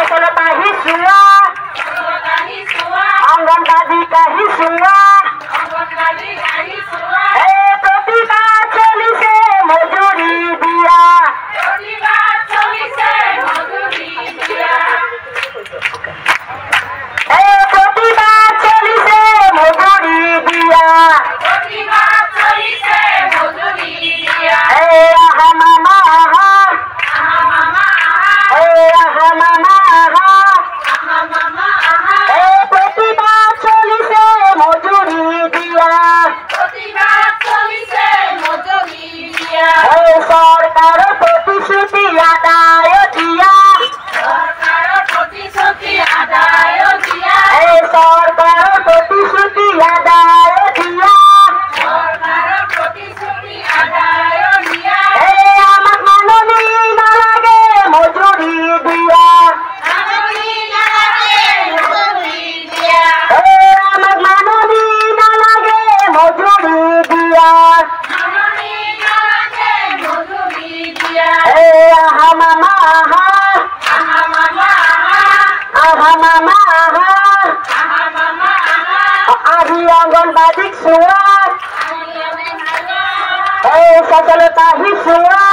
সফলতা হিসুয়া অঙ্গনবাড়ি কাহিসুয়া প্রতিভা চলিছে মজুরি দিয়া প্রতিভা চলিছে মজুরি দিয়া আহা মামা আহা আহা মামা আহা প্রতিভা চলিছে মজুরি দিয়া সরকার প্রতিশ্রুতি আদায় দিয়া সরকার প্রতিশ্রুতি আদায় দিয়া আমার মাননী নালাগে মজুরি দিয়া আমার মাননী নালাগে মজুরি দিয়া আহা মামা আহা আহা মামা আহা আহি অঙ্গনবাড়িক সুয়া সফলতা হিসুয়া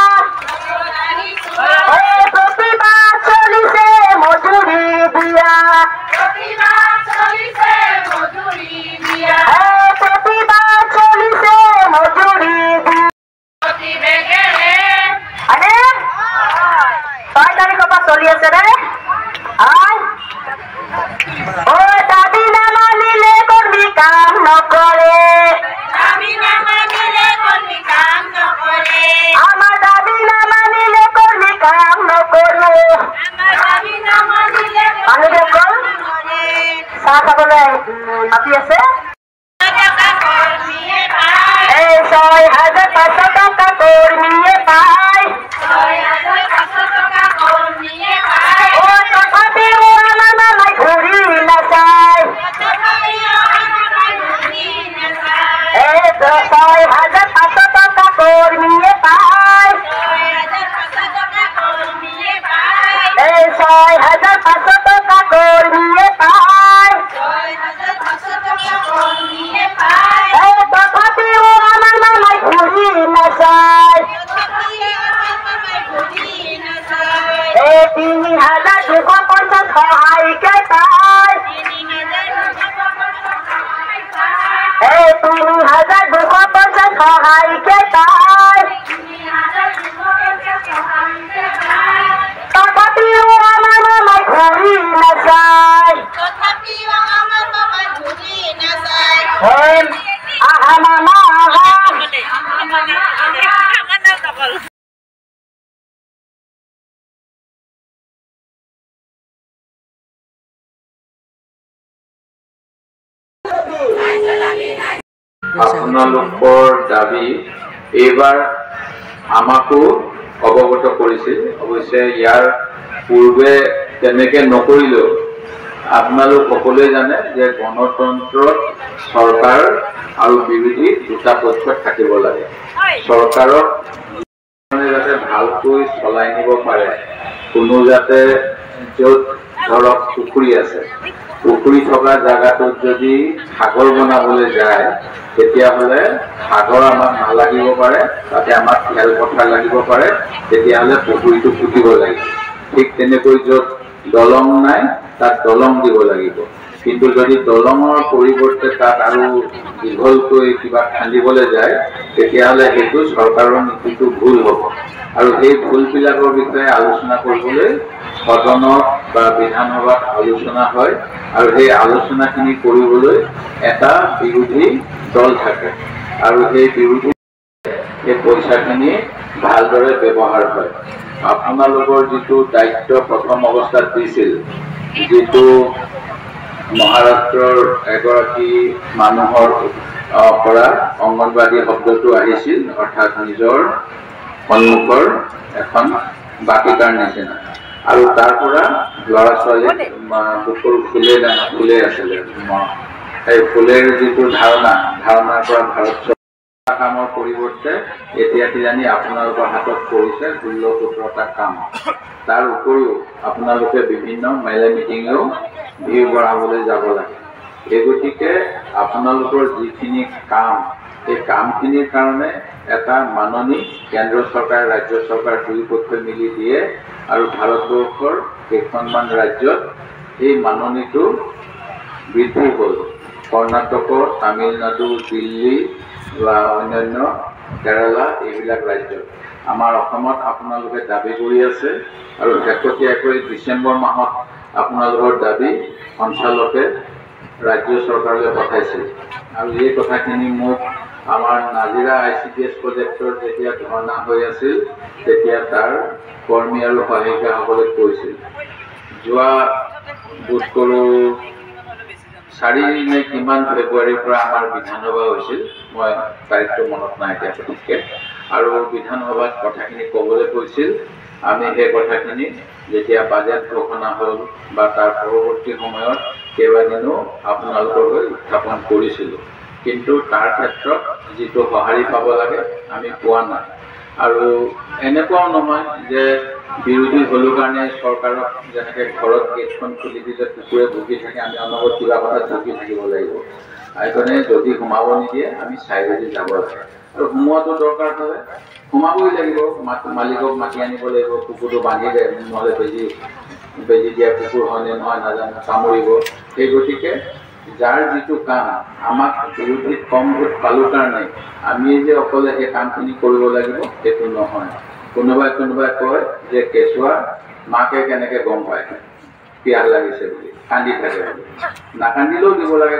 প্রতিভা চলিছে মজুরি দিয়া প্রতিভা চলিছে মজুরি দিয়া 6 তাৰিখৰ পৰা চলি আছে ৰে দাবী নামানিলে কৰ্মী কাম নকৰে আমাৰ দাবী নামানিলে কৰ্মী কাম নকৰো মানুহসকল চাহ খাবলৈ মাতি আছে 6,500 টকা কৰ্মীয়ে পায় তথাপিও আমাৰ মামাই ঘূৰি নাযায় 6,500 টকা কৰ্মীয়ে পায় 6,500 টকা কৰ্মীয়ে পায় তথাপিও আমাৰ মামাই ঘূৰি নাযায় 3,250 সহায়িকে পায় 3,250 সহায়িকে পায় তথাপিও আমাৰ মামাই ঘূৰি নাযায় আহা মামা আহা আপোনালোকৰ দাবী এইবাৰ আমাকো অৱগত কৰিছিল অৱশ্যে ইয়াৰ পূৰ্বে তেনেকে নকৰিলেও আপোনালোক সকলোৱে জানে যে গণতন্ত্ৰত চৰকাৰ আৰু বিৰোধী দুটা পক্ষ থাকিব লাগে চৰকাৰক যাতে ভালকৈ চলাই নিব পাৰে কোনো যাতে য'ত ধৰক পুখুৰী আছে পুখুৰী থকা জায়গাটোত যদি সাগৰ বনাবলৈ যায় তেতিয়াহ'লে সাগৰ আমাক নালাগিব পাৰে তাতে আমাক খেলপথাৰ লাগিব পাৰে তেতিয়াহ'লে পুখুৰীটো পুতিব লাগিব ঠিক তেনেকৈ য'ত দলং নাই তাত দলং দিব লাগিব কিন্তু যদি দলঙৰ পৰিৱৰ্তে তাত আৰু দীঘলকৈ কিবা খান্দিবলৈ যায় তেতিয়াহ'লে সেইটো চৰকাৰৰ নীতিটো ভুল হ'ব আৰু সেই ভুলবিলাকৰ বিষয়ে আলোচনা কৰিবলৈ সদনত বা বিধানসভাত আলোচনা হয় আৰু সেই আলোচনাখিনি কৰিবলৈ এটা বিৰোধী দল থাকে আৰু সেই বিৰোধী সেই পইচাখিনি ভালদৰে ব্যৱহাৰ হয় আপোনালোকৰ যিটো দায়িত্ব প্ৰথম অৱস্থাত দিছিল যিটো মহাৰাষ্ট্ৰৰ এগৰাকী মানুহৰ পৰা অংগনবাড়ী শব্দটো আহিছিল অৰ্থাৎ নিজৰ সন্মুখৰ এখন বাটিকাৰ নিচিনা আৰু তাৰ পৰা ল'ৰা ছোৱালী বুকুৰ ফুলে আছিলে এই ফুলেৰ যিটো ধাৰণাৰ পৰা ভাৰত চৰকাৰ কামৰ পৰিৱৰ্তে এতিয়া কিজানি আপোনালোকৰ হাতত পৰিছে 16-17টা কাম। তাৰ উপৰিও আপোনালোকে বিভিন্ন মেলে মিটিঙেও ভিৰ বঢ়াবলৈ যাব লাগে। এই গতিকে আপোনালোকৰ যিখিনি কাম, এই কামখিনিৰ কাৰণে এটা মাননি কেন্দ্ৰ চৰকাৰ, ৰাজ্য চৰকাৰ দুয়োপক্ষই মিলি দিয়ে আৰু ভাৰতবৰ্ষৰ কেইখনমান ৰাজ্যত এই মাননিটো বৃদ্ধি হ'ল। কৰ্ণাটক, তামিলনাডু, দিল্লী বা অন্যান্য কেৰালা এইবিলাক ৰাজ্যত। আমাৰ অসমত আপোনালোকে দাবী কৰি আছে আৰু শেহতীয়াকৈ ডিচেম্বৰ মাহত আপোনালোকৰ দাবী সঞ্চালকে ৰাজ্য চৰকাৰলৈ পঠাইছিল আৰু এই কথাখিনি মোক আমাৰ নাজিৰা ICDS প্ৰজেক্টৰ যেতিয়া ধৰ্ণা হৈ আছিল তেতিয়া তাৰ কৰ্মী আৰু সহায়িকাসকলে কৈছিল। যোৱা বোধ কৰোঁ 4 নে কিমান ফেব্ৰুৱাৰীৰ পৰা আমাৰ বিধানসভা হৈছিল, মই তাৰিখটো মনত নাই এতিয়া সঠিককে, আৰু বিধানসভাত কথাখিনি ক'বলৈ কৈছিল। আমি সেই কথাখিনি যেতিয়া বাজেট ঘোষণা হ'ল বা তাৰ পৰৱৰ্তী সময়ত কেইবাদিনো আপোনালোকৰ হৈ উত্থাপন কৰিছিলোঁ, কিন্তু তাৰ ক্ষেত্ৰত যিটো সঁহাৰি পাব লাগে আমি পোৱা নাই। আৰু এনেকুৱাও নহয় যে বিৰোধী হ'লো কাৰণে চৰকাৰক যেনেকৈ ঘৰত গেটখন খুলি দিলে কুকুৰে ভুকি থাকে, আমি অনবৰত কিবা কথাত ভুকি থাকিব লাগিব। সেইকাৰণে যদি সোমাব নিদিয়ে আমি চাই যদি যাব লাগে আৰু সোমোৱাটো দৰকাৰ হ'লে সোমাবই লাগিব। মালিকক মাতি আনিব লাগিব, কুকুৰটো বান্ধি দে, নহ'লে বেজি দিয়া কুকুৰ হয়নে নহয় নাজানো, কামুৰিব। সেই গতিকে যাৰ যিটো কাম, আমাক বিৰোধীত কম ভোট পালোঁ কাৰণে আমি যে অকলে সেই কামখিনি কৰিব লাগিব সেইটো নহয়। কোনোবাই কয় যে কেঁচুৱা মাকে কেনেকৈ গম পায় পিয়াহ লাগিছে বুলি, কান্দি থাকে বুলি, নাকান্দিলেও দিব লাগে।